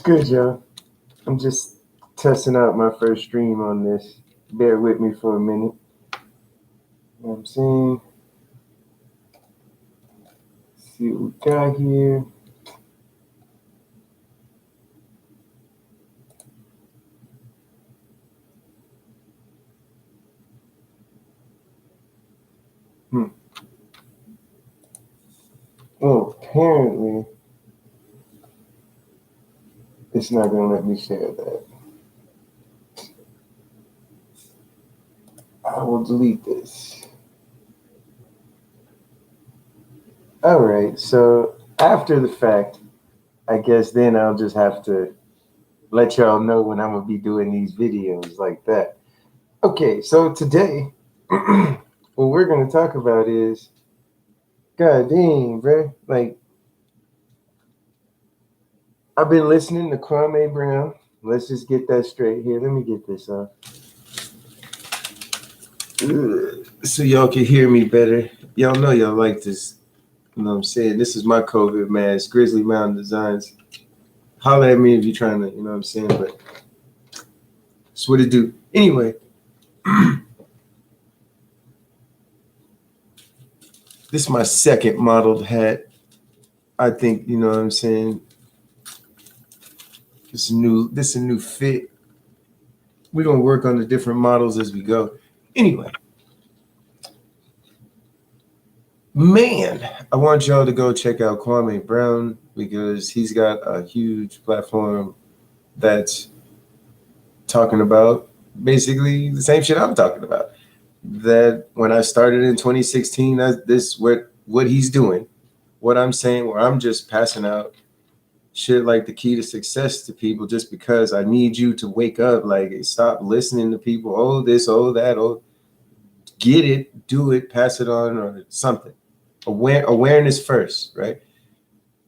Good, y'all. I'm just testing out my first stream on this. Bear with me for a minute. You know what I'm saying? See what we got here. Oh, apparently it's not going to let me share that. I will delete this. All right, so after the fact, I guess then I'll just have to let y'all know when I'm going to be doing these videos like that. Okay, so today, what we're going to talk about is, God dang, bro. Like, I've been listening to Kwame Brown. Let's just get that straight here. Let me get this off. So y'all can hear me better. Y'all know y'all like this. You know what I'm saying? This is my COVID mask, Grizzly Mountain Designs. Holler at me if you're trying to, you know what I'm saying? But that's what it do. Anyway, this is my second modeled hat. I think, you know what I'm saying? This is a new fit. We're gonna work on the different models as we go. Anyway. Man, I want y'all to go check out Kwame Brown because he's got a huge platform that's talking about basically the same shit I'm talking about. That when I started in 2016, this what he's doing, what I'm saying, where I'm just passing out shit like the key to success to people just because I need you to wake up. Like, stop listening to people. Oh, this, oh, that, oh, get it, do it, pass it on, or something. Awareness first, right?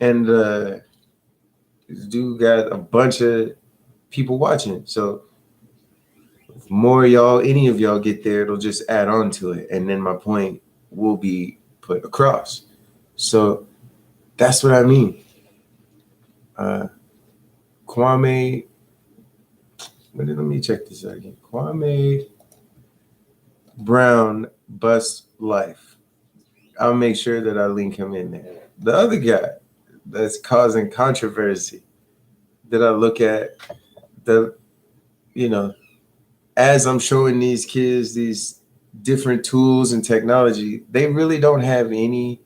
And this dude got a bunch of people watching. So if more y'all, any of y'all get there, it'll just add on to it. And then my point will be put across. So that's what I mean. Kwame, let me check this out again. Kwame Brown Bust Life. I'll make sure that I link him in there. The other guy that's causing controversy that I look at, as I'm showing these kids these different tools and technology, they really don't have any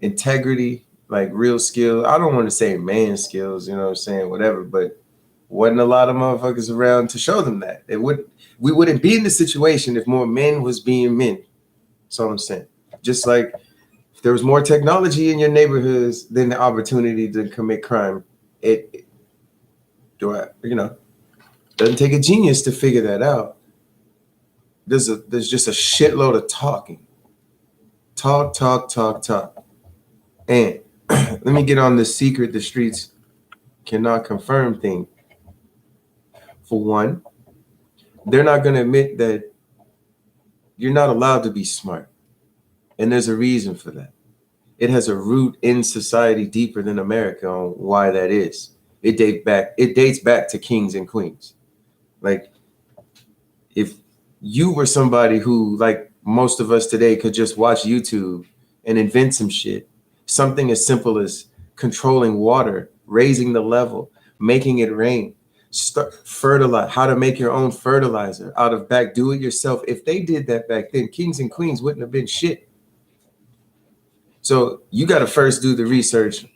integrity, like real skill. I don't want to say man skills, you know what I'm saying, whatever, but wasn't a lot of motherfuckers around to show them that. We wouldn't be in this situation if more men was being men. That's all I'm saying. Just like if there was more technology in your neighborhoods than the opportunity to commit crime, doesn't take a genius to figure that out. There's just a shitload of talking. Talk. And let me get on the secret the streets cannot confirm thing. For one, they're not going to admit that you're not allowed to be smart. And there's a reason for that. It has a root in society deeper than America on why that is. It dates back to kings and queens. Like, if you were somebody who, like most of us today, could just watch YouTube and invent some shit, something as simple as controlling water, raising the level, making it rain, fertilize, how to make your own fertilizer out of do it yourself. If they did that back then, kings and queens wouldn't have been shit. So you got to first do the research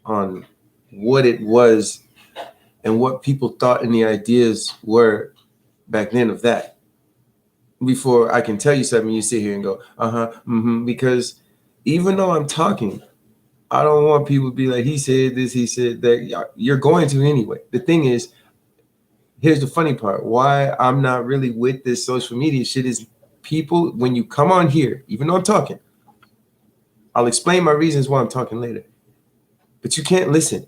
on what it was and what people thought and the ideas were back then of that. Before I can tell you something, you sit here and go, because even though I'm talking, I don't want people to be like, he said this, he said that. You're going to anyway. The thing is, here's the funny part. Why I'm not really with this social media shit is people, when you come on here, even though I'm talking, I'll explain my reasons why I'm talking later, but you can't listen.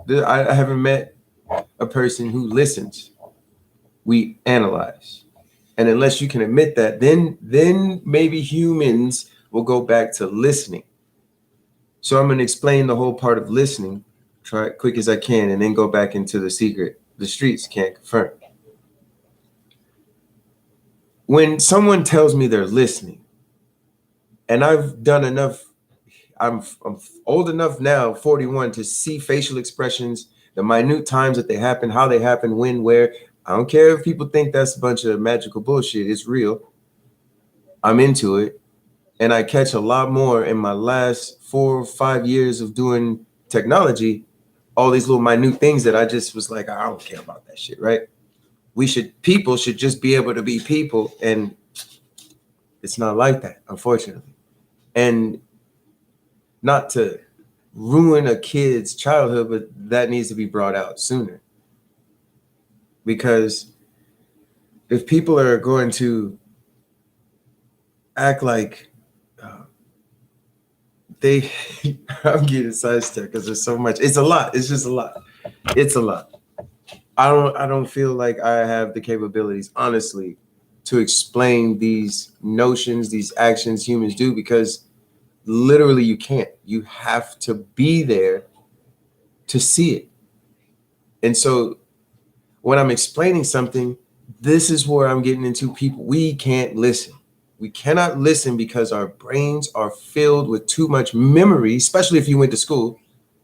I haven't met a person who listens. We analyze. And unless you can admit that, then maybe humans will go back to listening. So I'm going to explain the whole part of listening try it quick as I can, and then go back into the secret. The streets can't confirm. When someone tells me they're listening, and I've done enough, I'm old enough now, 41, to see facial expressions, the minute times that they happen, how they happen, when, where. I don't care if people think that's a bunch of magical bullshit. It's real. I'm into it. And I catch a lot more in my last 4 or 5 years of doing technology, all these little minute things that I just was like, I don't care about that shit, right? People should just be able to be people. And it's not like that, unfortunately. And not to ruin a kid's childhood, but that needs to be brought out sooner. Because if people are going to act like they, I'm getting sidestepped because there's so much. It's a lot. It's just a lot. It's a lot. I don't feel like I have the capabilities, honestly, to explain these notions, these actions humans do, because literally you can't. You have to be there to see it. And so when I'm explaining something, this is where I'm getting into people. We can't listen. We cannot listen because our brains are filled with too much memory, especially if you went to school.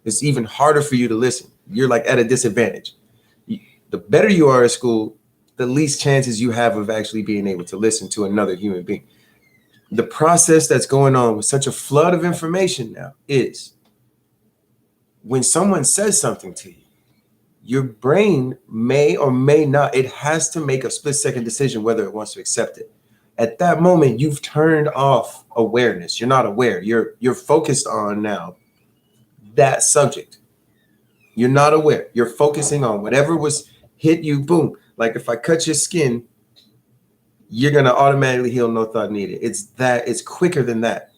It's even harder for you to listen. You're like at a disadvantage. The better you are at school, the least chances you have of actually being able to listen to another human being. The process that's going on with such a flood of information now is when someone says something to you, your brain may or may not, it has to make a split-second decision whether it wants to accept it. At that moment, you've turned off awareness. You're not aware. You're focused on now that subject. You're not aware. You're focusing on whatever was hit you, boom. Like if I cut your skin, you're gonna automatically heal, no thought needed. It's quicker than that.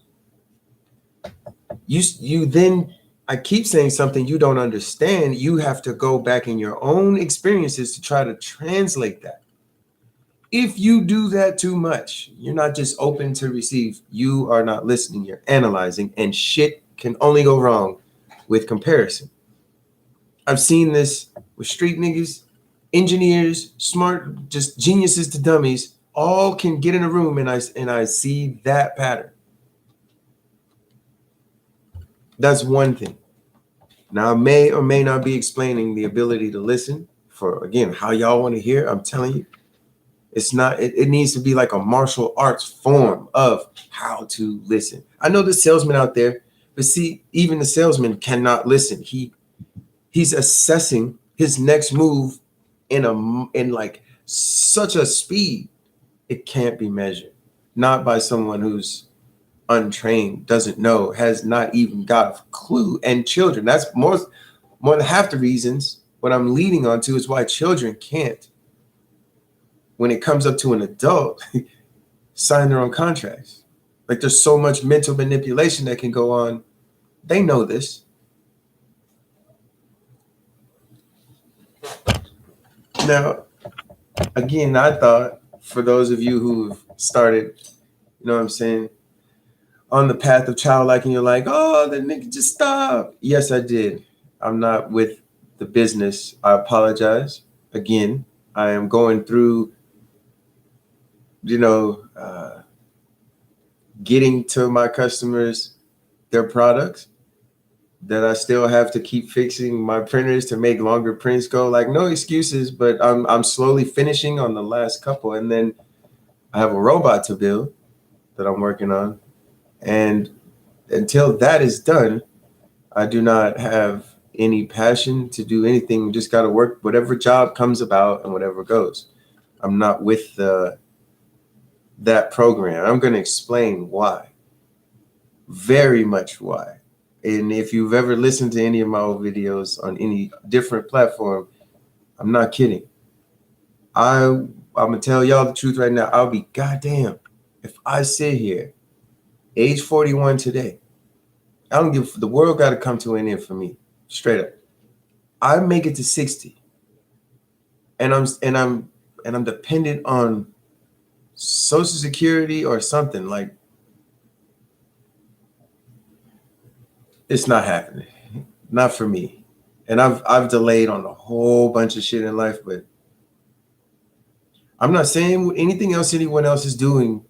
You then, I keep saying something you don't understand. You have to go back in your own experiences to try to translate that. If you do that too much, you're not just open to receive. You are not listening. You're analyzing, and shit can only go wrong with comparison. I've seen this with street niggas, engineers, smart, just geniuses to dummies. All can get in a room, and I see that pattern. That's one thing. Now, I may or may not be explaining the ability to listen for, again, how y'all want to hear. I'm telling you, it's not, it needs to be like a martial arts form of how to listen. I know the salesman out there, but see, even the salesman cannot listen. He's assessing his next move in like such a speed, it can't be measured. Not by someone who's untrained, doesn't know, has not even got a clue. And children, that's more than half the reasons what I'm leading on to is why children can't, when it comes up to an adult, sign their own contracts. Like there's so much mental manipulation that can go on. They know this. Now, again, I thought for those of you who've started, you know what I'm saying, on the path of childlike, and you're like, oh, the nigga just stop. Yes, I did. I'm not with the business. I apologize. Again, I am going through, getting to my customers their products, that I still have to keep fixing my printers to make longer prints go. Like, no excuses, but I'm slowly finishing on the last couple. And then I have a robot to build that I'm working on. And until that is done, I do not have any passion to do anything. Just got to work whatever job comes about and whatever goes. I'm not with that program. I'm going to explain why. Very much why. And if you've ever listened to any of my old videos on any different platform, I'm not kidding. I'm going to tell y'all the truth right now. I'll be goddamn if I sit here, age 41 today. I don't give, the world got to come to an end for me. Straight up. I make it to 60. And I'm dependent on Social Security or something. Like, it's not happening. Not for me. And I've delayed on a whole bunch of shit in life, but I'm not saying anything else anyone else is doing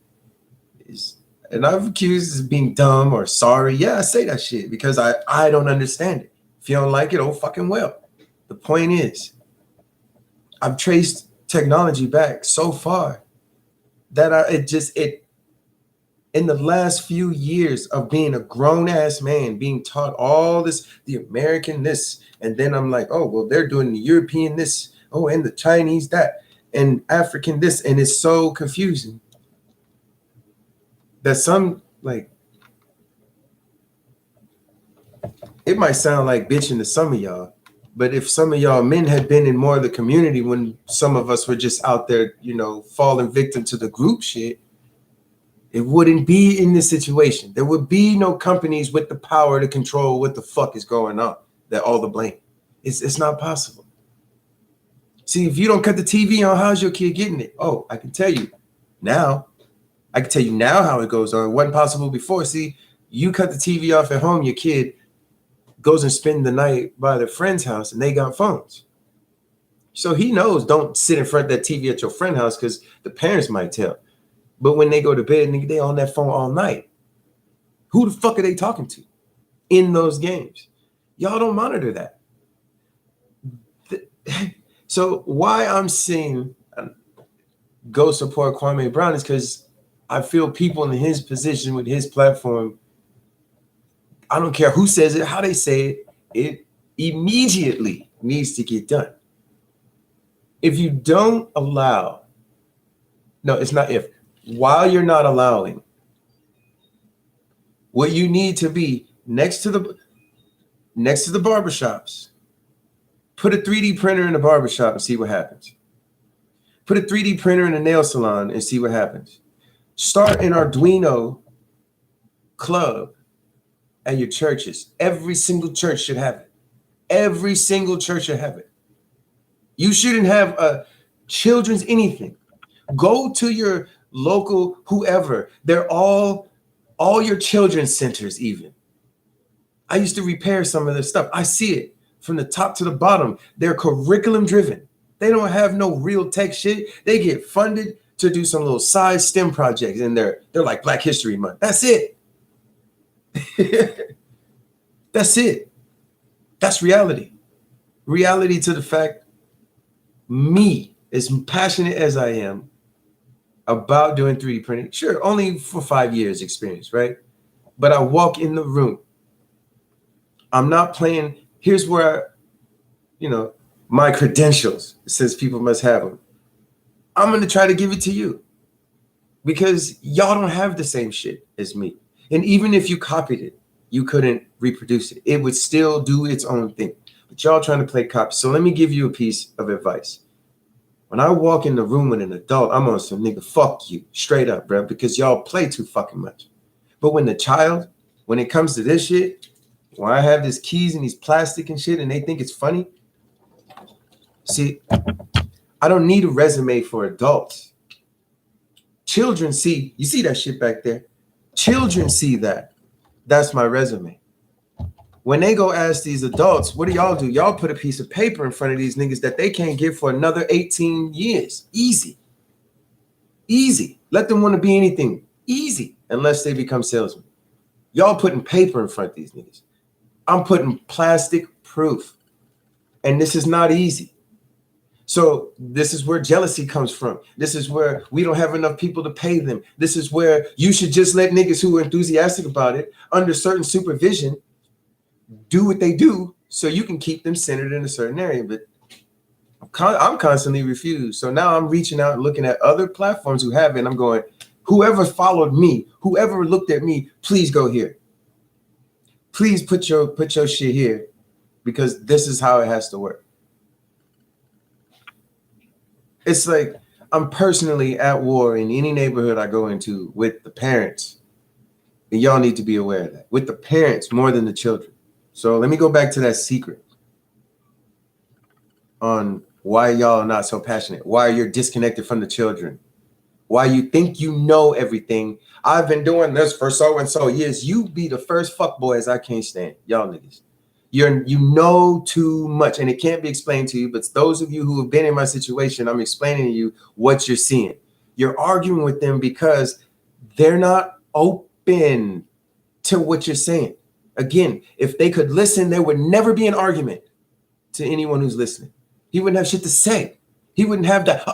is, and I've accused as being dumb or sorry. Yeah, I say that shit because I don't understand it. If you don't like it, oh fucking well. The point is, I've traced technology back so far that it in the last few years of being a grown ass man, being taught all this, the American this, and then I'm like, oh, well, they're doing the European this, oh, and the Chinese that, and African this, and it's so confusing that some, like, it might sound like bitching to some of y'all, but if some of y'all men had been in more of the community when some of us were just out there, you know, falling victim to the group shit, it wouldn't be in this situation. There would be no companies with the power to control what the fuck is going on. That all the blame. It's not possible. See, if you don't cut the TV on, how's your kid getting it? Oh, I can tell you now. I can tell you now how it goes on. It wasn't possible before. See, you cut the TV off at home, your kid goes and spend the night by their friend's house and they got phones. So he knows don't sit in front of that TV at your friend's house because the parents might tell. But when they go to bed, nigga, they on that phone all night. Who the fuck are they talking to in those games? Y'all don't monitor that. So why I'm saying go support Kwame Brown is because I feel people in his position with his platform, I don't care who says it, how they say it, it immediately needs to get done. If you don't allow, no, it's not if, while you're not allowing, what you need to be next to the barbershops, put a 3D printer in the barbershop and see what happens. Put a 3D printer in a nail salon and see what happens. Start an Arduino club at your churches. Every single church should have it. Every single church should have it. You shouldn't have a children's anything. Go to your local whoever. They're all your children's centers even. I used to repair some of their stuff. I see it from the top to the bottom. They're curriculum driven. They don't have no real tech shit. They get funded to do some little side STEM projects and they're like Black History Month. That's it. That's it. That's reality. Reality to the fact, me, as passionate as I am about doing 3D printing, sure, only for 5 years experience, right? But I walk in the room. I'm not playing. Here's where, my credentials, says people must have them. I'm going to try to give it to you because y'all don't have the same shit as me. And even if you copied it, you couldn't reproduce it. It would still do its own thing. But y'all trying to play copy. So let me give you a piece of advice. When I walk in the room with an adult, I'm on some nigga, fuck you, straight up, bro, because y'all play too fucking much. But when it comes to this shit, when I have these keys and these plastic and shit and they think it's funny, see, I don't need a resume for adults. Children see, you see that shit back there? Children see that. That's my resume. When they go ask these adults, what do? Y'all put a piece of paper in front of these niggas that they can't get for another 18 years. Easy. Easy. Let them want to be anything. Easy. Unless they become salesmen. Y'all putting paper in front of these niggas. I'm putting plastic proof. And this is not easy. So this is where jealousy comes from. This is where we don't have enough people to pay them. This is where you should just let niggas who are enthusiastic about it under certain supervision do what they do so you can keep them centered in a certain area. But I'm constantly refused. So now I'm reaching out and looking at other platforms who have it. And I'm going, whoever followed me, whoever looked at me, please go here. Please put your shit here because this is how it has to work. It's like I'm personally at war in any neighborhood I go into with the parents. And y'all need to be aware of that. With the parents more than the children. So let me go back to that secret on why y'all are not so passionate, why you're disconnected from the children, why you think you know everything. I've been doing this for so and so years. You be the first fuckboys I can't stand, y'all niggas. You know too much, and it can't be explained to you. But those of you who have been in my situation, I'm explaining to you what you're seeing. You're arguing with them because they're not open to what you're saying. Again, if they could listen, there would never be an argument to anyone who's listening. He wouldn't have shit to say. He wouldn't have that.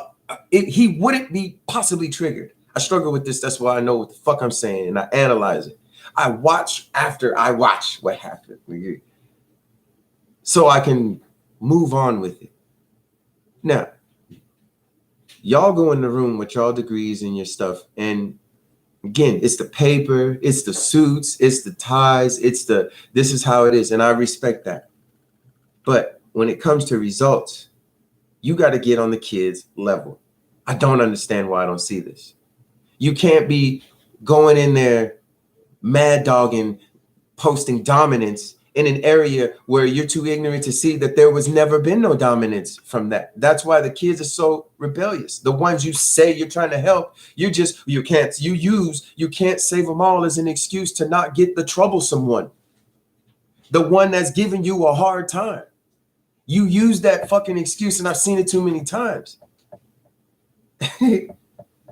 He wouldn't be possibly triggered. I struggle with this. That's why I know what the fuck I'm saying, and I analyze it. I watch after I watch what happened, so I can move on with it. Now, y'all go in the room with y'all degrees and your stuff, and again, it's the paper, it's the suits, it's the ties, this is how it is, and I respect that. But when it comes to results, you got to get on the kids' level. I don't understand why I don't see this. You can't be going in there mad dogging, posting dominance in an area where you're too ignorant to see that there was never been no dominance from that. That's why the kids are so rebellious. The ones you say you're trying to help, you can't save them all as an excuse to not get the troublesome one. The one that's giving you a hard time. You use that fucking excuse, and I've seen it too many times.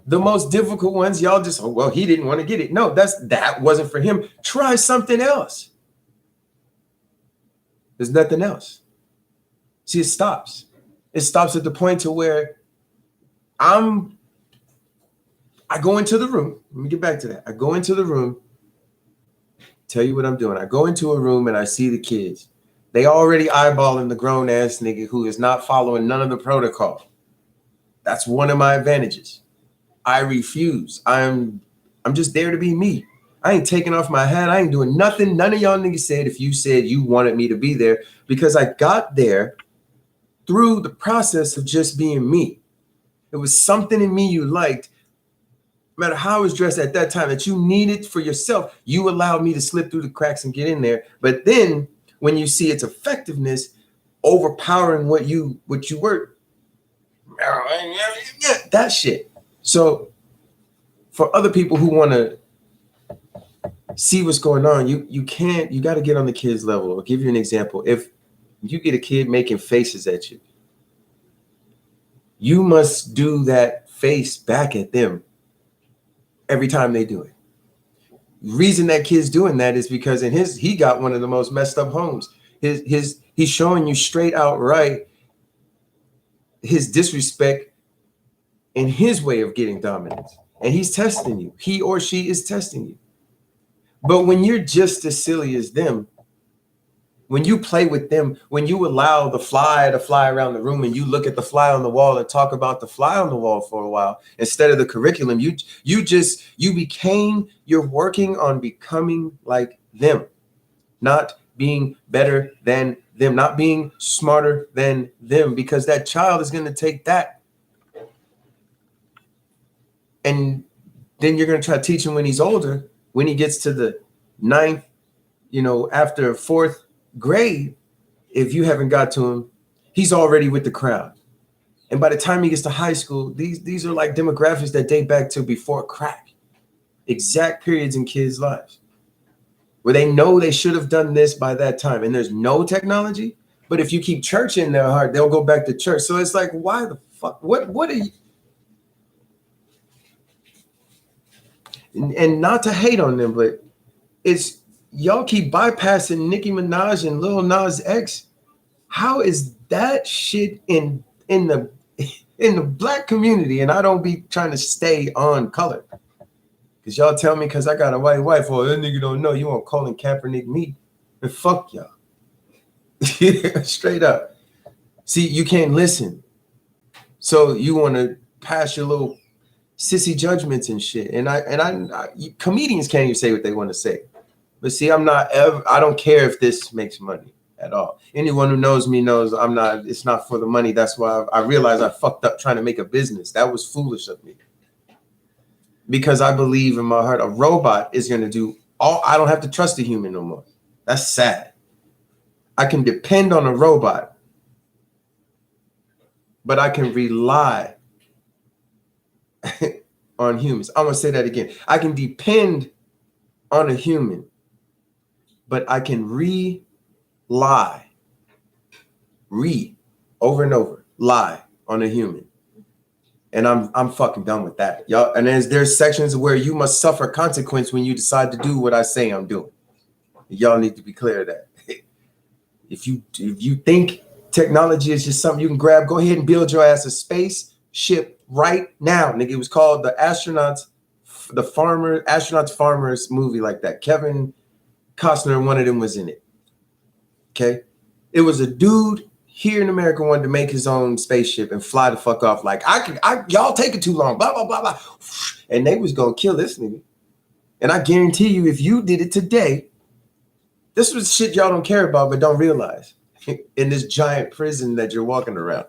The most difficult ones, y'all just, oh, well, he didn't want to get it. No, that wasn't for him. Try something else. There's nothing else. See, it stops. It stops at the point to where I go into the room. Let me get back to that. I go into the room, tell you what I'm doing. I go into a room and I see the kids. They already eyeballing the grown ass nigga who is not following none of the protocol. That's one of my advantages. I refuse. I'm just there to be me. I ain't taking off my hat. I ain't doing nothing. None of y'all niggas said if you said you wanted me to be there, because I got there through the process of just being me. It was something in me you liked, no matter how I was dressed at that time, that you needed for yourself. You allowed me to slip through the cracks and get in there. But then when you see its effectiveness overpowering what you were, yeah, that shit. So for other people who want to see what's going on, you got to get on the kid's level. I'll give you an example. If you get a kid making faces at you, you must do that face back at them every time they do it. The reason that kid's doing that is because he got one of the most messed up homes. He's showing you straight out right his disrespect and his way of getting dominance. And he's testing you. He or she is testing you. But when you're just as silly as them, when you play with them, when you allow the fly to fly around the room and you look at the fly on the wall and talk about the fly on the wall for a while, instead of the curriculum, you're working on becoming like them, not being better than them, not being smarter than them, because that child is going to take that. And then you're going to try to teach him when he's older, when he gets to the 9th, after 4th grade, if you haven't got to him, he's already with the crowd. And by the time he gets to high school, these are like demographics that date back to before crack. Exact periods in kids' lives where they know they should have done this by that time. And there's no technology. But if you keep church in their heart, they'll go back to church. So it's like, why the fuck? What are you? And not to hate on them, but it's y'all keep bypassing Nicki Minaj and Lil Nas X. How is that shit in the black community? And I don't be trying to stay on color, because y'all tell me because I got a white wife, or that nigga don't know, you want Colin Kaepernick me, and fuck y'all. Straight up. See, you can't listen, so you want to pass your little sissy judgments and shit. And I comedians can't even say what they want to say. But see, I don't care if this makes money at all. Anyone who knows me knows it's not for the money. That's why I realized I fucked up trying to make a business. That was foolish of me. Because I believe in my heart, a robot is going to do all. I don't have to trust a human no more. That's sad. I can depend on a robot, but I can rely on humans. I'm going to say that again. I can depend on a human, but I can rely lie, read over and over, lie on a human. And I'm fucking done with that. Y'all, and there's sections where you must suffer consequence when you decide to do what I say I'm doing. Y'all need to be clear of that. If you think technology is just something you can grab, go ahead and build your ass a spaceship right now. Nigga, it was called the Astronauts Farmers movie like that. Kevin Costner, one of them was in it. Okay. It was a dude here in America wanted to make his own spaceship and fly the fuck off. Like, y'all take it too long, blah, blah, blah, blah. And they was going to kill this nigga. And I guarantee you, if you did it today, this was shit y'all don't care about, but don't realize in this giant prison that you're walking around,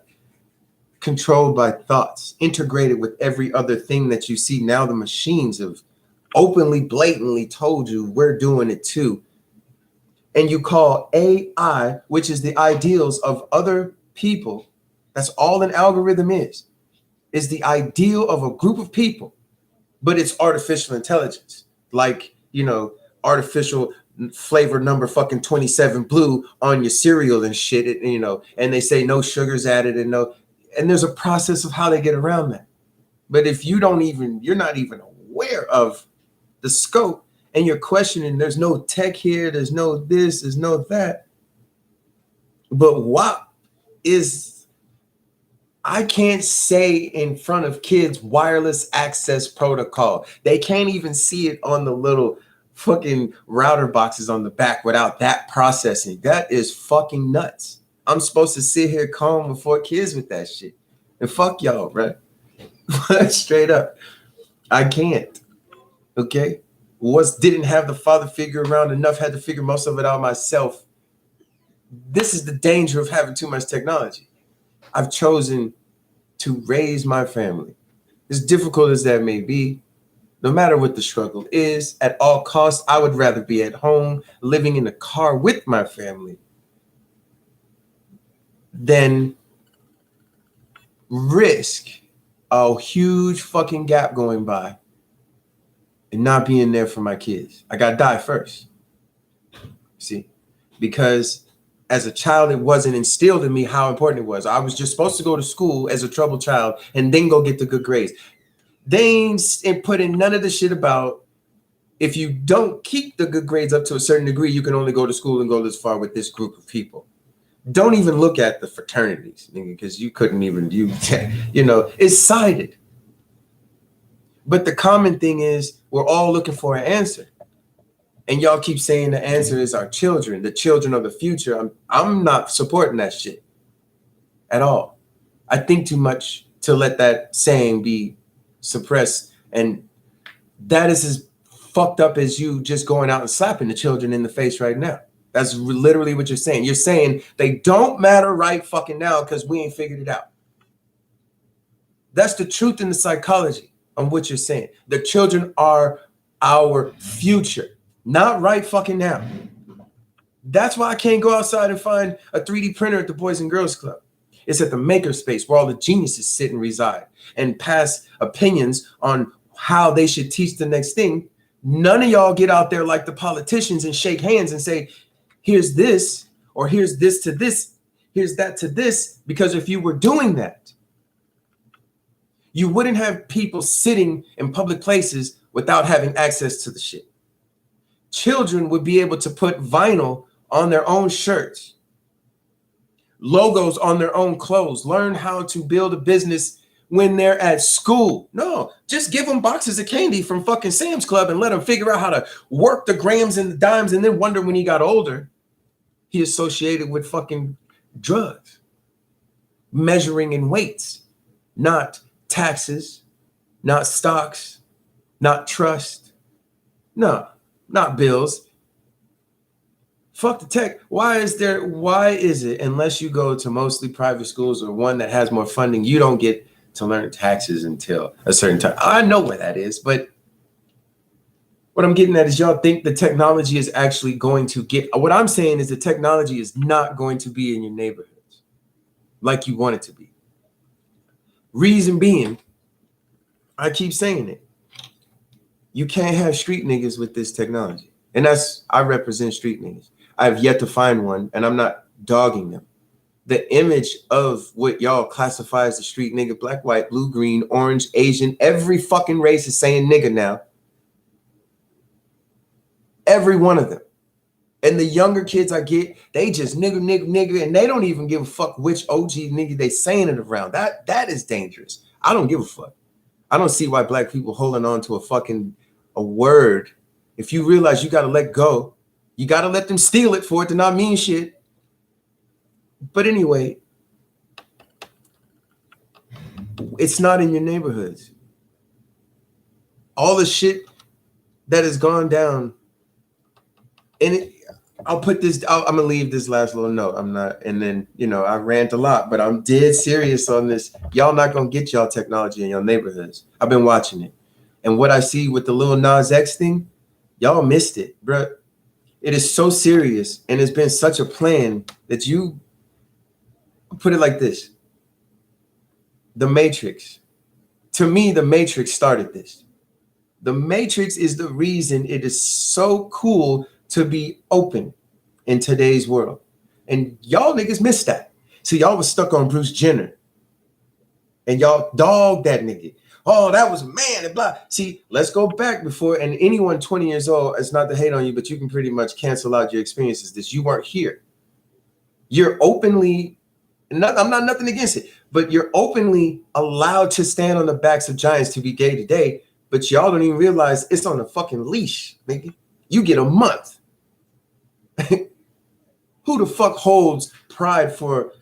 controlled by thoughts, integrated with every other thing that you see. Now the machines have openly, blatantly told you we're doing it too. And you call AI, which is the ideals of other people. That's all an algorithm is the ideal of a group of people, but it's artificial intelligence. Like, artificial flavor number fucking 27 blue on your cereal and shit, and they say no sugars added and there's a process of how they get around that. But if you're not even aware of the scope and you're questioning, there's no tech here, there's no this, there's no that. But what is, I can't say in front of kids wireless access protocol. They can't even see it on the little fucking router boxes on the back without that processing. That is fucking nuts. I'm supposed to sit here calm before kids with that shit. And fuck y'all, bro. Straight up. I can't. Okay? Didn't have the father figure around enough, had to figure most of it out myself. This is the danger of having too much technology. I've chosen to raise my family. As difficult as that may be, no matter what the struggle is, at all costs, I would rather be at home, living in a car with my family, than risk a huge fucking gap going by and not being there for my kids. I gotta die first. See? Because as a child, it wasn't instilled in me how important it was. I was just supposed to go to school as a troubled child and then go get the good grades. They ain't put in none of the shit about if you don't keep the good grades up to a certain degree, you can only go to school and go this far with this group of people. Don't even look at the fraternities, because you couldn't even, it's sided. But the common thing is we're all looking for an answer. And y'all keep saying the answer is our children, the children of the future. I'm not supporting that shit at all. I think too much to let that saying be suppressed. And that is as fucked up as you just going out and slapping the children in the face right now. That's literally what you're saying. You're saying they don't matter right fucking now because we ain't figured it out. That's the truth in the psychology on what you're saying. The children are our future, not right fucking now. That's why I can't go outside and find a 3D printer at the Boys and Girls Club. It's at the makerspace where all the geniuses sit and reside and pass opinions on how they should teach the next thing. None of y'all get out there like the politicians and shake hands and say, here's this, or here's this to this, here's that to this. Because if you were doing that, you wouldn't have people sitting in public places without having access to the shit. Children would be able to put vinyl on their own shirts, logos on their own clothes, learn how to build a business when they're at school. No, just give them boxes of candy from fucking Sam's Club and let them figure out how to work the grams and the dimes, and then wonder when he got older, he associated with fucking drugs, measuring in weights, not taxes, not stocks, not trust. No, not bills. Fuck the tech. Why is it, unless you go to mostly private schools or one that has more funding, you don't get to learn taxes until a certain time? I know where that is, but what I'm getting at is y'all think the technology is actually going to get, what I'm saying is the technology is not going to be in your neighborhoods like you want it to be. Reason being, I keep saying it, you can't have street niggas with this technology. And I represent street niggas. I've yet to find one, and I'm not dogging them. The image of what y'all classify as the street nigga, black, white, blue, green, orange, Asian, every fucking race is saying nigga now. Every one of them. And the younger kids I get, they just nigga, nigga, nigga, and they don't even give a fuck which OG nigga they saying it around. That is dangerous. I don't give a fuck. I don't see why black people holding on to a word. If you realize you got to let go, you got to let them steal it for it to not mean shit. But anyway, it's not in your neighborhoods. All the shit that has gone down, and I'm gonna leave this last little note. I'm not, and then I rant a lot, but I'm dead serious on this. Y'all not gonna get y'all technology in your neighborhoods. I've been watching it, and what I see with the Lil Nas X thing, y'all missed it, bro. It is so serious, and it's been such a plan that you put it like this. The Matrix. To me, the Matrix started this. The Matrix is the reason it is so cool to be open in today's world. And y'all niggas missed that. So y'all was stuck on Bruce Jenner. And y'all dogged that nigga. Oh, that was a man and blah. See, let's go back before, and anyone 20 years old, it's not to hate on you, but you can pretty much cancel out your experiences. This, you weren't here. You're openly, I'm not nothing against it, but you're openly allowed to stand on the backs of giants to be gay today, but y'all don't even realize it's on a fucking leash, nigga. You get a month. Who the fuck holds pride for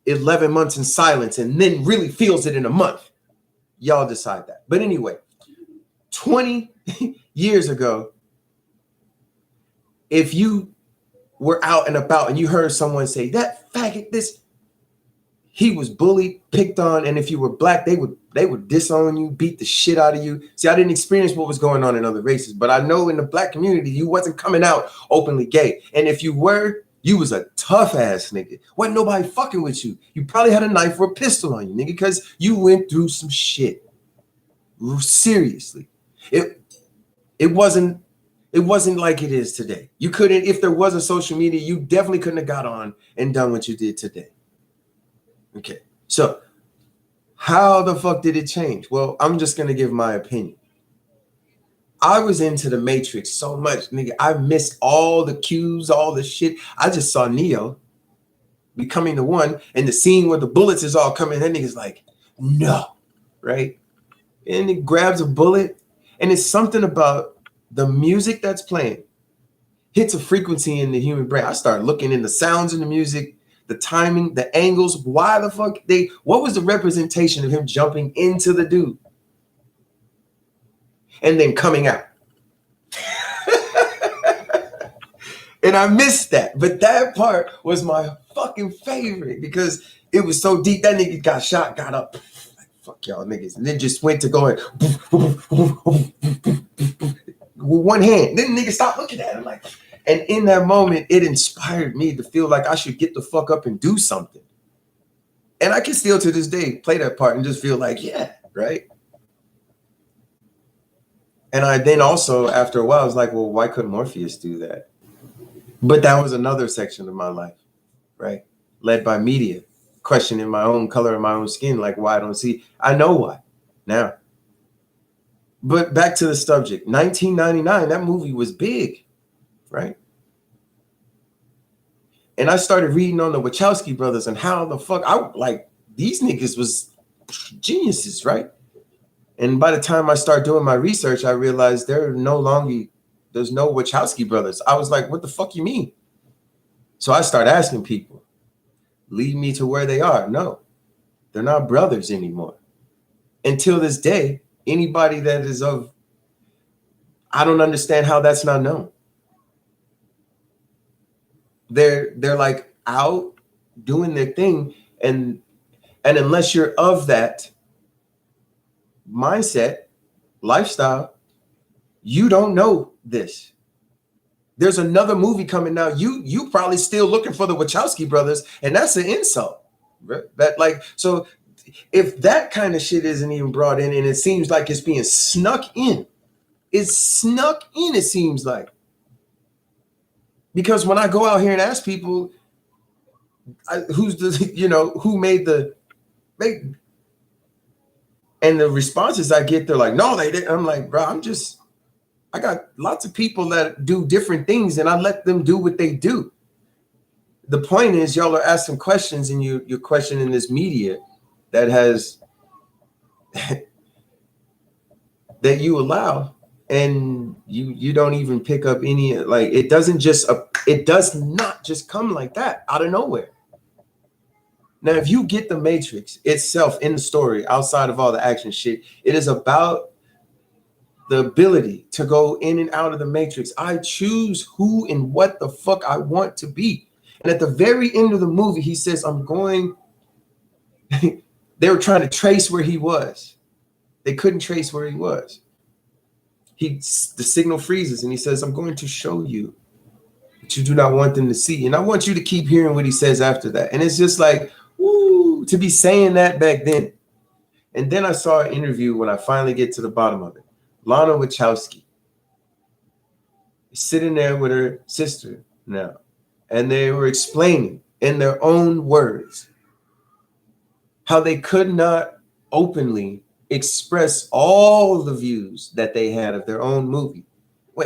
11 months in silence and then really feels it in a month? Y'all decide that. But anyway, 20 years ago, if you were out and about and you heard someone say, that faggot, this, he was bullied, picked on, and if you were black, they would disown you, beat the shit out of you. See, I didn't experience what was going on in other races, but I know in the black community, you wasn't coming out openly gay. And if you were, you was a tough ass nigga. Wasn't nobody fucking with you. You probably had a knife or a pistol on you, nigga, because you went through some shit. Seriously. It wasn't like it is today. You couldn't, if there wasn't social media, you definitely couldn't have got on and done what you did today. Okay, so how the fuck did it change? Well, I'm just gonna give my opinion. I was into the Matrix so much, nigga. I missed all the cues, all the shit. I just saw Neo becoming the one, and the scene where the bullets is all coming. That nigga's like, no, right? And he grabs a bullet, and it's something about the music that's playing hits a frequency in the human brain. I started looking in the sounds in the music, the timing, the angles. Why the fuck what was the representation of him jumping into the dude and then coming out? And I missed that. But that part was my fucking favorite because it was so deep. That nigga got shot, got up. Like, fuck y'all niggas. And then just went to going with one hand. Then the nigga stopped looking at him like, and in that moment, it inspired me to feel like I should get the fuck up and do something. And I can still to this day play that part and just feel like, yeah, right? And I then also, after a while, I was like, well, why couldn't Morpheus do that? But that was another section of my life, right? Led by media, questioning my own color and my own skin, like why I don't see. I know why now. But back to the subject, 1999, that movie was big. Right. And I started reading on the Wachowski brothers and how the fuck these niggas was geniuses, right? And by the time I started doing my research, I realized there's no Wachowski brothers. I was like, what the fuck you mean? So I started asking people, lead me to where they are. No, they're not brothers anymore. Until this day, anybody that is I don't understand how that's not known. They're like out doing their thing, and unless you're of that mindset, lifestyle, you don't know this. There's another movie coming now. You probably still looking for the Wachowski brothers, and that's an insult. That so if that kind of shit isn't even brought in, and it seems like it's being snuck in, it seems like. Because when I go out here and ask people, who's the, you know, who made the, and the responses I get, they're like, no, they didn't. I'm like, bro, I got lots of people that do different things and I let them do what they do. The point is, y'all are asking questions and you're questioning this media that has, that you allow, and you don't even pick up any, like, it does not just come like that out of nowhere. Now, if you get the Matrix itself in the story, outside of all the action shit, it is about the ability to go in and out of the Matrix. I choose who and what the fuck I want to be. And at the very end of the movie, he says, I'm going, they were trying to trace where he was. They couldn't trace where he was. The signal freezes and he says, I'm going to show you what you do not want them to see. And I want you to keep hearing what he says after that. And it's just like, woo, to be saying that back then. And then I saw an interview when I finally get to the bottom of it. Lana Wachowski is sitting there with her sister now. And they were explaining in their own words how they could not openly express all the views that they had of their own movie.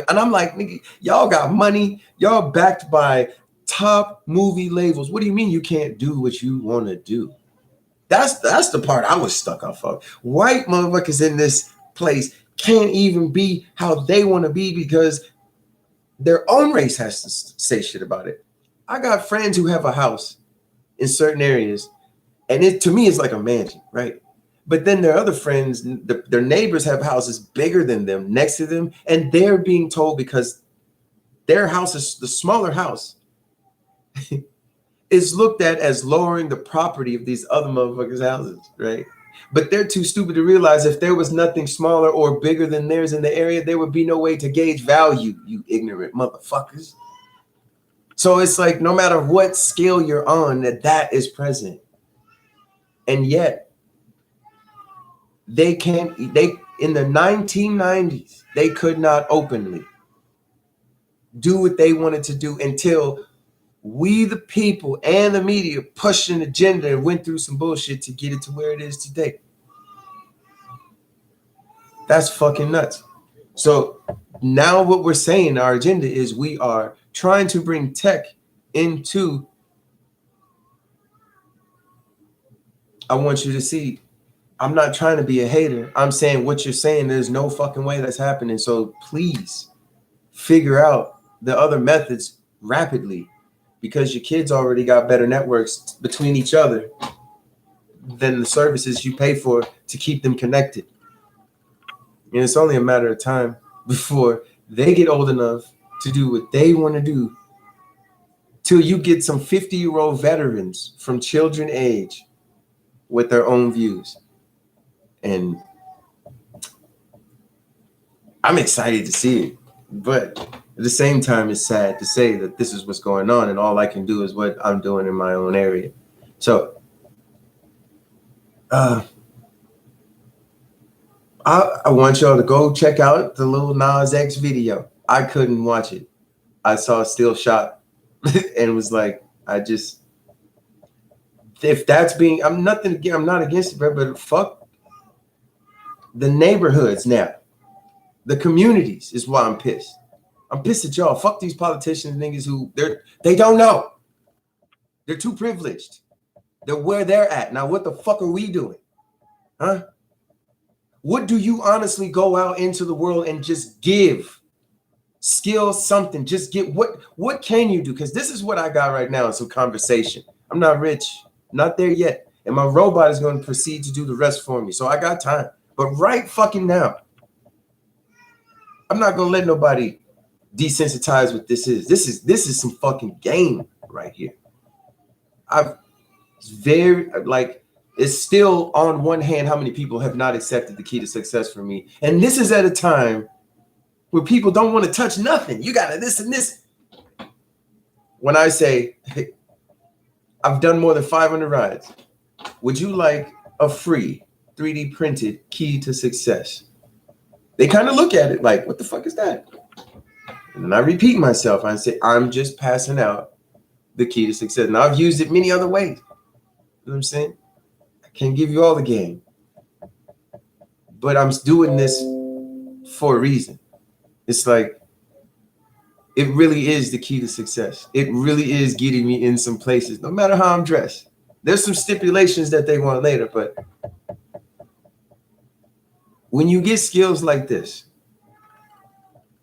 And I'm like, nigga, y'all got money. Y'all backed by top movie labels. What do you mean you can't do what you want to do? That's the part I was stuck off of. White motherfuckers in this place can't even be how they want to be because their own race has to say shit about it. I got friends who have a house in certain areas, and it to me is like a mansion, right? But then their other friends, their neighbors have houses bigger than them, next to them, and they're being told because their house is the smaller house is looked at as lowering the property of these other motherfuckers' houses, right? But they're too stupid to realize if there was nothing smaller or bigger than theirs in the area, there would be no way to gauge value, you ignorant motherfuckers. So it's like no matter what scale you're on, that is present. And yet, in the 1990s, they could not openly do what they wanted to do until we, the people and the media, pushed an agenda and went through some bullshit to get it to where it is today. That's fucking nuts. So now what we're saying, our agenda is we are trying to bring tech into, I want you to see, I'm not trying to be a hater. I'm saying what you're saying, there's no fucking way that's happening. So please figure out the other methods rapidly, because your kids already got better networks between each other than the services you pay for to keep them connected. And it's only a matter of time before they get old enough to do what they want to do, till you get some 50-year-old veterans from children age with their own views. And I'm excited to see it, but at the same time, it's sad to say that this is what's going on, and all I can do is what I'm doing in my own area. So I want y'all to go check out the Lil Nas X video. I couldn't watch it. I saw a still shot and was like, if that's being, I'm not against it, but fuck the neighborhoods now. The communities is why I'm pissed. I'm pissed at y'all. Fuck these politicians, niggas who they don't know. They're too privileged. They're where they're at. Now, what the fuck are we doing? Huh? What do you honestly go out into the world and just give? Skill something. Just get what can you do? Because this is what I got right now in some conversation. I'm not rich. Not there yet. And my robot is going to proceed to do the rest for me. So I got time. But right fucking now, I'm not going to let nobody desensitize what this is. This is some fucking game right here. It's still on one hand how many people have not accepted the key to success for me. And this is at a time where people don't want to touch nothing. You got to this and this. When I say, hey, I've done more than 500 rides, would you like a free 3D printed key to success? They kind of look at it like, what the fuck is that? And I repeat myself. I say, I'm just passing out the key to success. And I've used it many other ways. You know what I'm saying? I can't give you all the game. But I'm doing this for a reason. It's like, it really is the key to success. It really is getting me in some places, no matter how I'm dressed. There's some stipulations that they want later, but when you get skills like this,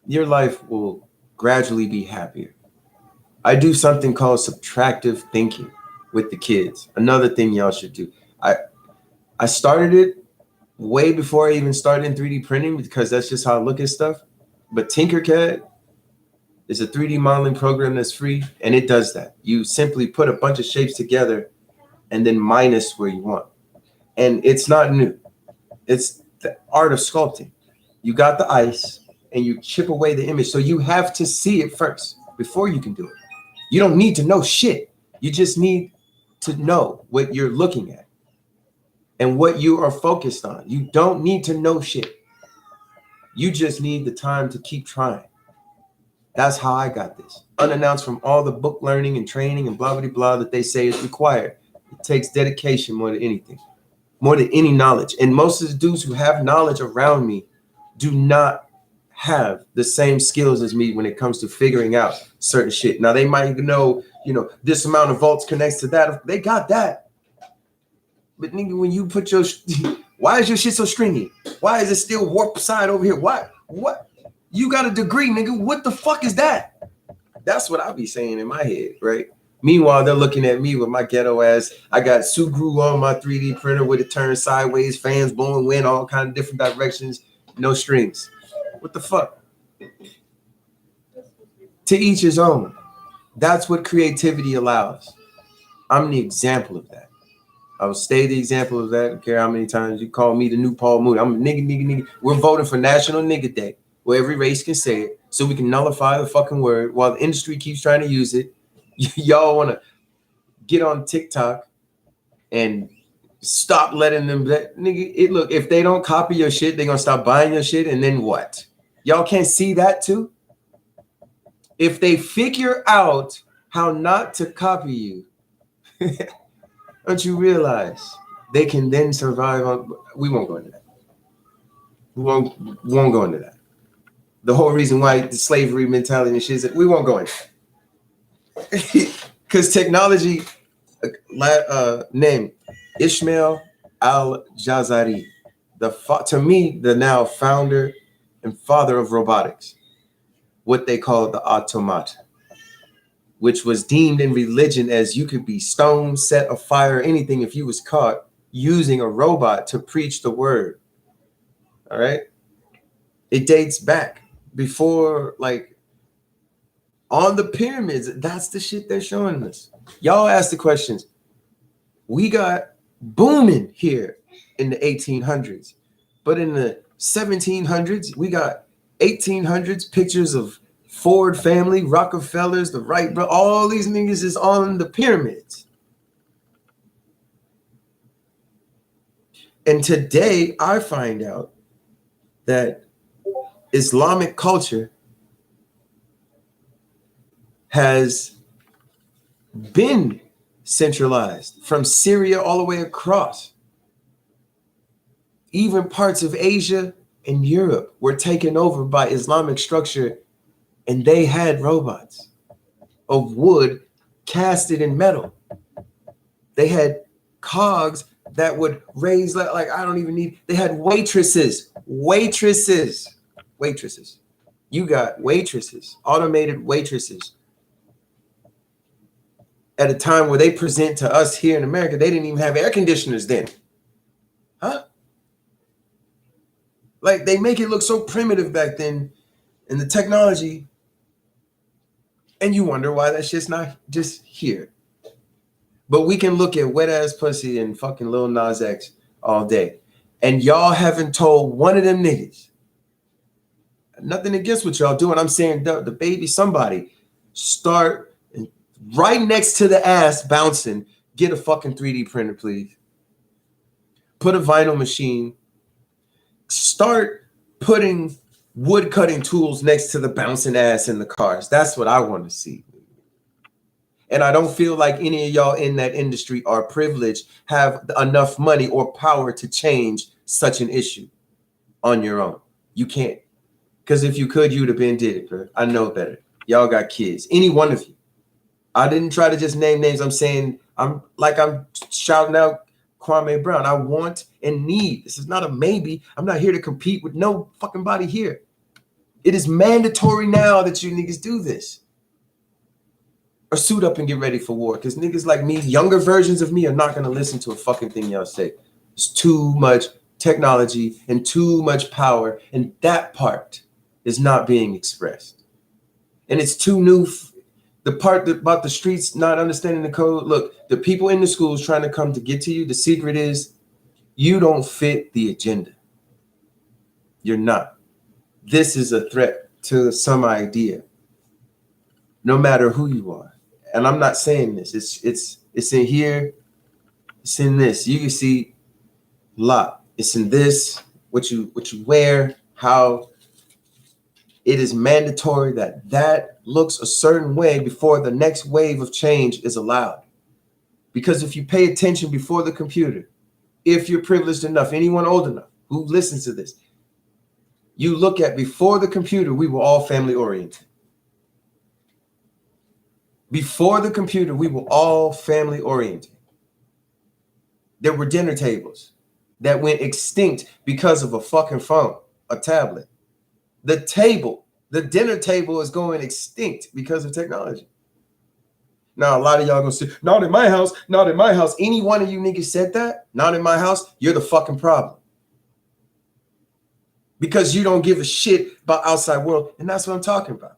your life will gradually be happier. I do something called subtractive thinking with the kids. Another thing y'all should do. I started it way before I even started in 3D printing because that's just how I look at stuff. But Tinkercad is a 3D modeling program that's free, and it does that. You simply put a bunch of shapes together and then minus where you want. And it's not new. It's the art of sculpting. You got the ice and you chip away the image. So you have to see it first before you can do it. You don't need to know shit. You just need to know what you're looking at and what you are focused on. You don't need to know shit. You just need the time to keep trying. That's how I got this. Unannounced from all the book learning and training and blah, blah, blah that they say is required. It takes dedication more than anything, more than any knowledge. And most of the dudes who have knowledge around me do not have the same skills as me when it comes to figuring out certain shit. Now, they might know, this amount of volts connects to that. They got that. But nigga, when you put your, why is your shit so stringy? Why is it still warp side over here? Why? What? You got a degree, nigga. What the fuck is that? That's what I be saying in my head, right? Meanwhile, they're looking at me with my ghetto ass. I got Sugru on my 3D printer with it turned sideways, fans blowing wind, all kind of different directions, no strings. What the fuck? To each his own. That's what creativity allows. I'm the example of that. I will stay the example of that. I don't care how many times you call me the new Paul Mooney. I'm a nigga. We're voting for National Nigga Day, where every race can say it, so we can nullify the fucking word while the industry keeps trying to use it. Y'all want to get on TikTok and stop letting them look, if they don't copy your shit, they're gonna stop buying your shit, and then what? Y'all can't see that too? If they figure out how not to copy you, don't you realize they can then survive on? We won't go into that. We won't go into that. The whole reason why the slavery mentality and shit is that we won't go into that. Because technology, name Ishmael Al-Jazari, to me, the now founder and father of robotics, what they call the automat, which was deemed in religion as you could be stoned, set afire, anything if you was caught using a robot to preach the word. All right. It dates back before, like, on the pyramids. That's the shit they're showing us. Y'all ask the questions. We got booming here in the 1800s, but in the 1700s, we got 1800s pictures of Ford family, Rockefellers, the Wright brothers, all these niggas is on the pyramids. And today I find out that Islamic culture has been centralized from Syria all the way across. Even parts of Asia and Europe were taken over by Islamic structure, and they had robots of wood casted in metal. They had cogs that would raise, like I don't even need, they had waitresses. You got waitresses, automated waitresses. At a time where they present to us here in America, they didn't even have air conditioners then. Huh? Like, they make it look so primitive back then in the technology, and you wonder why that shit's not just here. But we can look at wet ass pussy and fucking Lil Nas X all day, and y'all haven't told one of them niggas. Nothing against what y'all doing. I'm saying the baby, somebody start right next to the ass bouncing. Get a fucking 3D printer, please. Put a vinyl machine. Start putting wood cutting tools next to the bouncing ass in the cars. That's what I want to see. And I don't feel like any of y'all in that industry are privileged, have enough money or power to change such an issue on your own. You can't. Because if you could, you'd have been did it, bro. I know better. Y'all got kids. Any one of you. I didn't try to just name names. I'm saying, I'm shouting out Kwame Brown. I want and need. This is not a maybe. I'm not here to compete with no fucking body here. It is mandatory now that you niggas do this. Or suit up and get ready for war. Because niggas like me, younger versions of me, are not going to listen to a fucking thing y'all say. It's too much technology and too much power. And that part is not being expressed. And it's too new. The part about the streets not understanding the code. Look, the people in the schools trying to come to get to you. The secret is you don't fit the agenda. You're not. This is a threat to some idea. No matter who you are. And I'm not saying this. It's in here. It's in this. You can see a lot. It's in this, what you wear, how it is mandatory that looks a certain way before the next wave of change is allowed. Because if you pay attention before the computer, if you're privileged enough, anyone old enough who listens to this, you look at before the computer, we were all family oriented. Before the computer, we were all family oriented. There were dinner tables that went extinct because of a fucking phone, a tablet. The dinner table is going extinct because of technology. Now, a lot of y'all gonna say, not in my house, not in my house. Any one of you niggas said that, not in my house, you're the fucking problem. Because you don't give a shit about outside world. And that's what I'm talking about.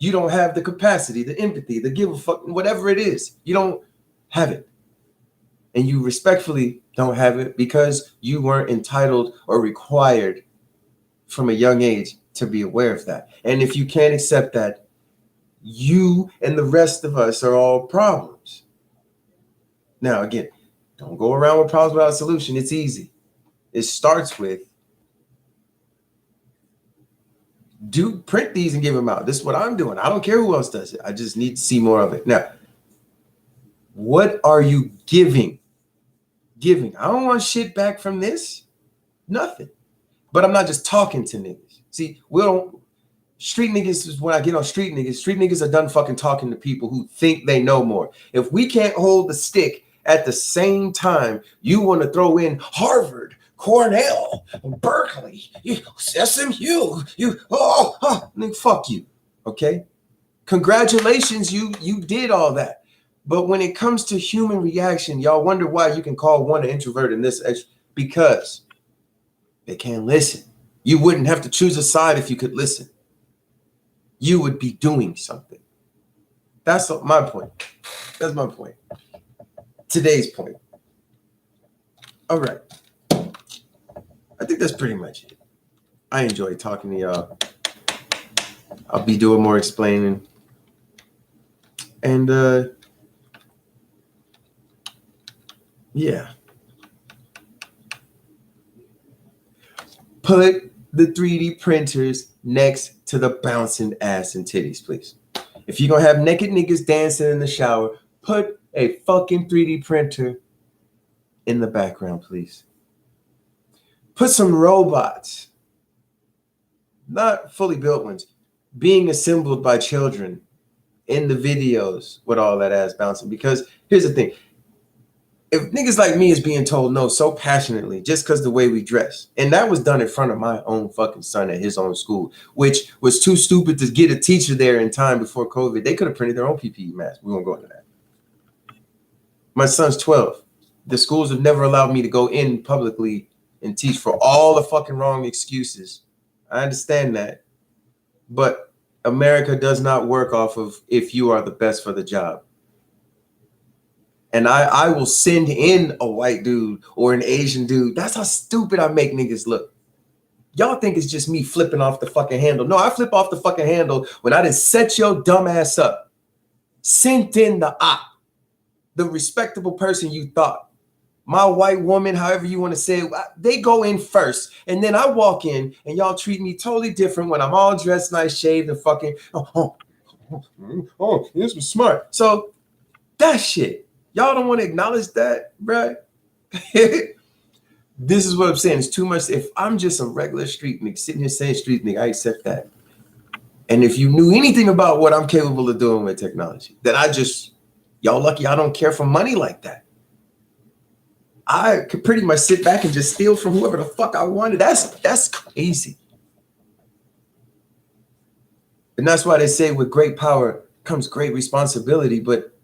You don't have the capacity, the empathy, the give a fuck, whatever it is. You don't have it. And you respectfully don't have it because you weren't entitled or required from a young age to be aware of that. And if you can't accept that, you and the rest of us are all problems. Now, again, don't go around with problems without a solution. It's easy. It starts with print these and give them out. This is what I'm doing. I don't care who else does it. I just need to see more of it. Now, what are you giving? I don't want shit back from this. Nothing. But I'm not just talking to niggas. See, street niggas is when I get on street niggas. Street niggas are done fucking talking to people who think they know more. If we can't hold the stick at the same time, you want to throw in Harvard, Cornell, Berkeley, SMU, nigga, fuck you. Okay? Congratulations, you did all that. But when it comes to human reaction, y'all wonder why you can call one an introvert and this because they can't listen. You wouldn't have to choose a side if you could listen. You would be doing something. That's my point. That's my point. Today's point. All right. I think that's pretty much it. I enjoy talking to y'all. I'll be doing more explaining. And yeah. Put the 3D printers next to the bouncing ass and titties, please. If you're going to have naked niggas dancing in the shower, put a fucking 3D printer in the background, please. Put some robots, not fully built ones, being assembled by children in the videos with all that ass bouncing. Because here's the thing. If niggas like me is being told no so passionately just because the way we dress, and that was done in front of my own fucking son at his own school, which was too stupid to get a teacher there in time before COVID. They could have printed their own PPE mask. We won't go into that. My son's 12. The schools have never allowed me to go in publicly and teach for all the fucking wrong excuses. I understand that. But America does not work off of if you are the best for the job. And I will send in a white dude or an Asian dude. That's how stupid I make niggas look. Y'all think it's just me flipping off the fucking handle. No, I flip off the fucking handle when I done set your dumb ass up. Sent in the op. The respectable person you thought My white woman, however you want to say it, they go in first. And then I walk in and y'all treat me totally different when I'm all dressed nice, shaved, and fucking, oh, this was smart. So that shit, y'all don't want to acknowledge that, bruh. This is what I'm saying. It's too much. If I'm just a regular street nigga sitting here saying street nigga, I accept that. And if you knew anything about what I'm capable of doing with technology, then y'all lucky I don't care for money like that. I could pretty much sit back and just steal from whoever the fuck I wanted. That's crazy. And that's why they say with great power comes great responsibility. But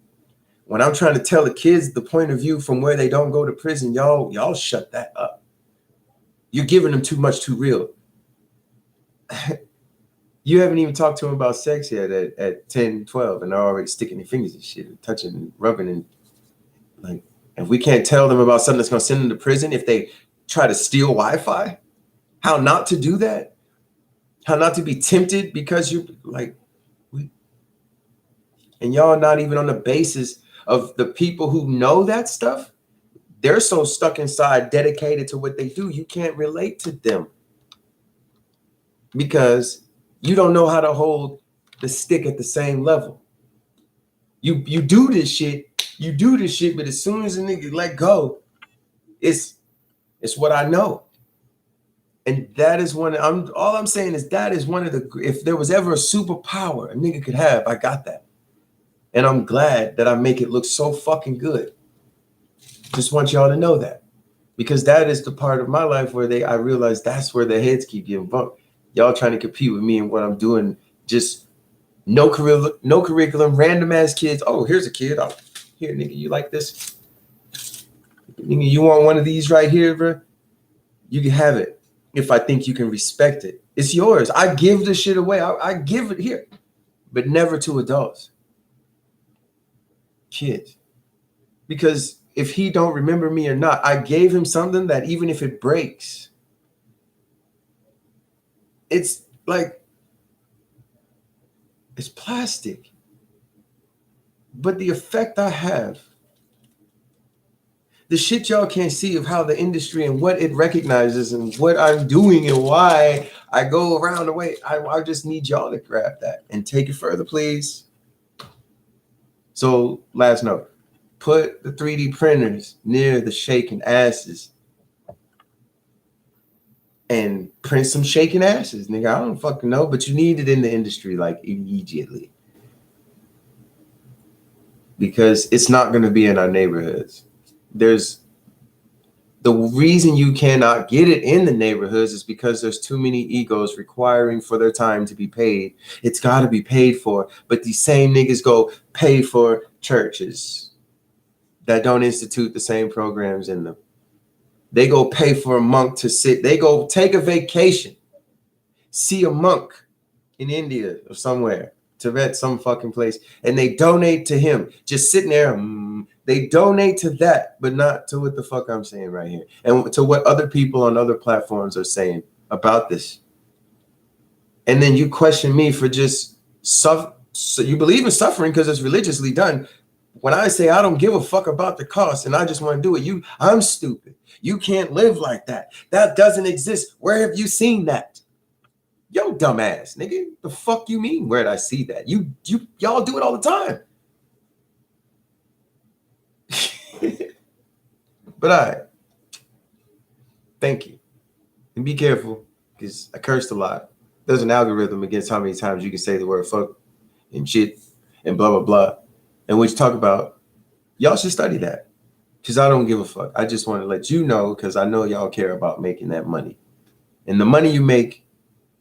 when I'm trying to tell the kids the point of view from where they don't go to prison, y'all shut that up. You're giving them too much too real. You haven't even talked to them about sex yet at 10, 12, and they're already sticking their fingers and shit, and touching and rubbing. And like, if we can't tell them about something that's going to send them to prison if they try to steal Wi-Fi, how not to do that, how not to be tempted because you like, and y'all not even on the basis of the people who know that stuff. They're so stuck inside, dedicated to what they do, you can't relate to them because you don't know how to hold the stick at the same level. You do this shit, but as soon as a nigga let go, it's what I know. And that is all I'm saying is that is one of the, if there was ever a superpower a nigga could have, I got that. And I'm glad that I make it look so fucking good. Just want y'all to know that. Because that is the part of my life where I realize that's where the heads keep getting bumped. Y'all trying to compete with me and what I'm doing, just no curriculum, random ass kids. Oh, here's a kid. Oh, here, nigga, you like this? Nigga, you want one of these right here, bro? You can have it if I think you can respect it. It's yours. I give this shit away. I give it here, but never to adults. Kids. Because if he don't remember me or not, I gave him something that even if it breaks, it's like, it's plastic. But the effect I have, the shit y'all can't see of how the industry and what it recognizes and what I'm doing and why I go around the way, I just need y'all to grab that and take it further, please. So last note, put the 3D printers near the shaking asses and print some shaking asses, nigga. I don't fucking know, but you need it in the industry like immediately. Because it's not going to be in our neighborhoods. There's the reason you cannot get it in the neighborhoods is because there's too many egos requiring for their time to be paid. It's got to be paid for. But these same niggas go pay for churches that don't institute the same programs in them. They go pay for a monk to sit. They go take a vacation, see a monk in India or somewhere, Tibet, some fucking place, and they donate to him. Just sitting there, they donate to that, but not to what the fuck I'm saying right here, and to what other people on other platforms are saying about this. And then you question me for just so you believe in suffering because it's religiously done. When I say I don't give a fuck about the cost and I just want to do it, I'm stupid. You can't live like that. That doesn't exist. Where have you seen that? Yo, dumbass, nigga. The fuck you mean? Where'd I see that? Y'all do it all the time. But all right. Thank you. And be careful, because I cursed a lot. There's an algorithm against how many times you can say the word fuck and shit and blah, blah, blah. And we talk about, y'all should study that. Because I don't give a fuck. I just want to let you know, because I know y'all care about making that money. And the money you make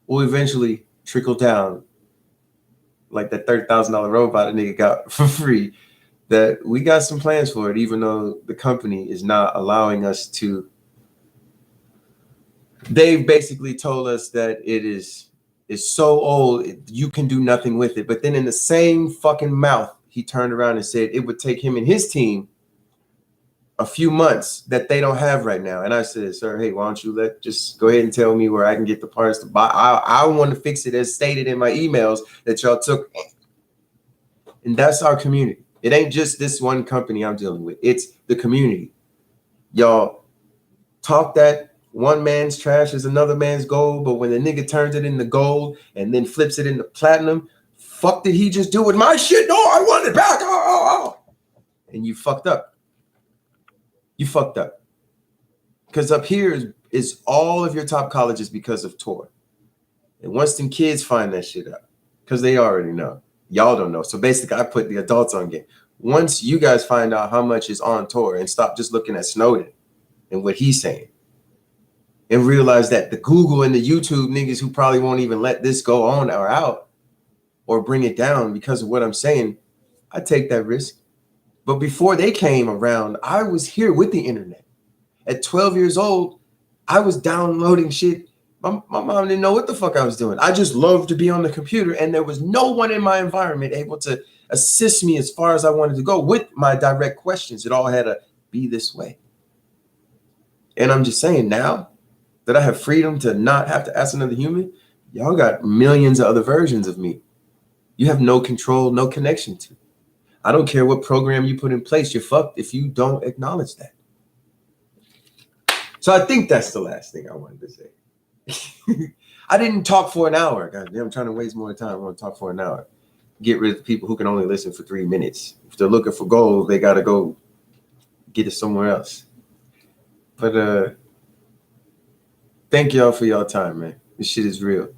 will eventually trickle down like that $30,000 robot a nigga got for free. That we got some plans for it, even though the company is not allowing us to. They've basically told us that it is so old, you can do nothing with it. But then in the same fucking mouth, he turned around and said it would take him and his team a few months that they don't have right now. And I said, sir, hey, why don't you just go ahead and tell me where I can get the parts to buy. I want to fix it as stated in my emails that y'all took. And that's our community. It ain't just this one company I'm dealing with. It's the community. Y'all talk that one man's trash is another man's gold, but when the nigga turns it into gold and then flips it into platinum, fuck did he just do with my shit? No, I want it back. Oh. And you fucked up. You fucked up. Because up here is all of your top colleges because of Tor. And once them kids find that shit out, because they already know. Y'all don't know. So basically, I put the adults on game. Once you guys find out how much is on Tor and stop just looking at Snowden and what he's saying, and realize that the Google and the YouTube niggas who probably won't even let this go on or out or bring it down because of what I'm saying, I take that risk. But before they came around, I was here with the internet. At 12 years old, I was downloading shit. My mom didn't know what the fuck I was doing. I just loved to be on the computer, and there was no one in my environment able to assist me as far as I wanted to go with my direct questions. It all had to be this way. And I'm just saying, now that I have freedom to not have to ask another human, y'all got millions of other versions of me. You have no control, no connection to. I don't care what program you put in place. You're fucked if you don't acknowledge that. So I think that's the last thing I wanted to say. I didn't talk for an hour. God damn, I'm trying to waste more time. I want to talk for an hour. Get rid of the people who can only listen for 3 minutes. If they're looking for gold, they got to go get it somewhere else. But thank y'all for y'all time, man. This shit is real.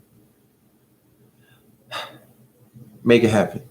Make it happen.